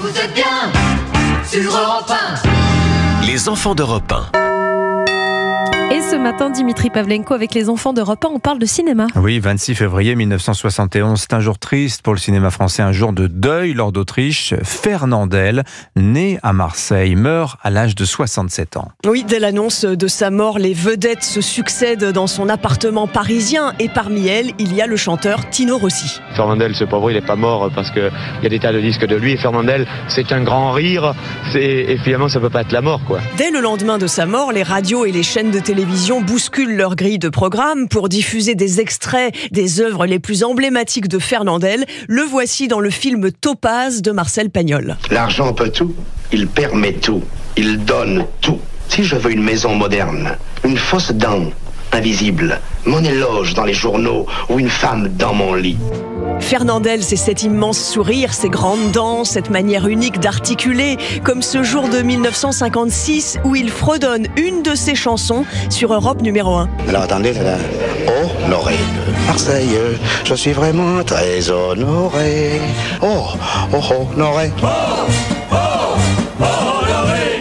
Vous êtes bien sur Europe 1. Les enfants d'Europe 1. Et ce matin, Dimitri Pavlenko, avec les enfants d'Europe 1, on parle de cinéma. Oui, 26 février 1971, c'est un jour triste pour le cinéma français, un jour de deuil lors d'Autriche. Fernandel, né à Marseille, meurt à l'âge de 67 ans. Oui, dès l'annonce de sa mort, les vedettes se succèdent dans son appartement parisien et parmi elles, il y a le chanteur Tino Rossi. Fernandel, c'est pas vrai, il est pas mort parce qu'il y a des tas de disques de lui. Et Fernandel, c'est un grand rire et finalement ça peut pas être la mort, quoi. Dès le lendemain de sa mort, les radios et les chaînes de télévision bousculent leur grille de programme pour diffuser des extraits des œuvres les plus emblématiques de Fernandel. Le voici dans le film Topaz de Marcel Pagnol. L'argent peut tout, il permet tout, il donne tout. Si je veux une maison moderne, une fausse dent invisible, mon éloge dans les journaux ou une femme dans mon lit. Fernandel, c'est cet immense sourire, ces grandes dents, cette manière unique d'articuler, comme ce jour de 1956 où il fredonne une de ses chansons sur Europe numéro 1. Alors attendez, honoré de Marseille, je suis vraiment très honoré. Honoré.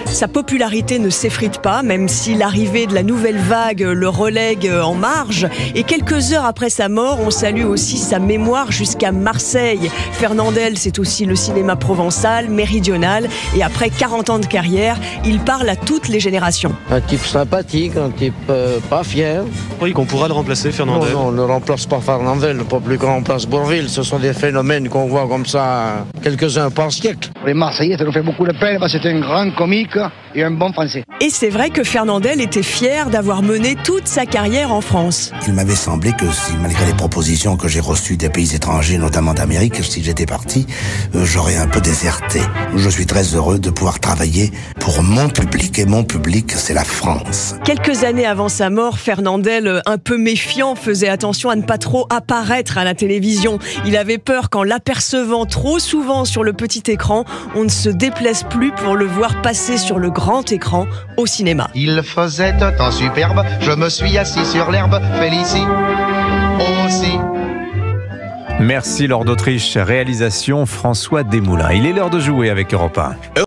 Sa popularité ne s'effrite pas, même si l'arrivée de la nouvelle vague le relègue en marge. Et quelques heures après sa mort, on salue aussi sa mémoire jusqu'à Marseille. Fernandel, c'est aussi le cinéma provençal, méridional. Et après 40 ans de carrière, il parle à toutes les générations. Un type sympathique, un type pas fier. Oui, qu'on pourra le remplacer, Fernandel. Non, on ne remplace pas Fernandel, pas plus qu'on remplace Bourvil. Ce sont des phénomènes qu'on voit comme ça, quelques-uns par siècle. Les Marseillais, ça nous fait beaucoup de peine parce que c'est un grand comique et un bon Français. Et c'est vrai que Fernandel était fier d'avoir mené toute sa carrière en France. Il m'avait semblé que si, malgré les propositions que j'ai reçues des pays étrangers, notamment d'Amérique, si j'étais parti, j'aurais un peu déserté. Je suis très heureux de pouvoir travailler pour mon public, et mon public, c'est la France. Quelques années avant sa mort, Fernandel, un peu méfiant, faisait attention à ne pas trop apparaître à la télévision. Il avait peur qu'en l'apercevant trop souvent sur le petit écran, on ne se déplaise plus pour le voir passer sur le grand écran au cinéma. Il faisait un temps superbe, je me suis assis sur l'herbe, Félicie aussi. Merci Lord d'Autriche, réalisation François Desmoulins. Il est l'heure de jouer avec Europe 1.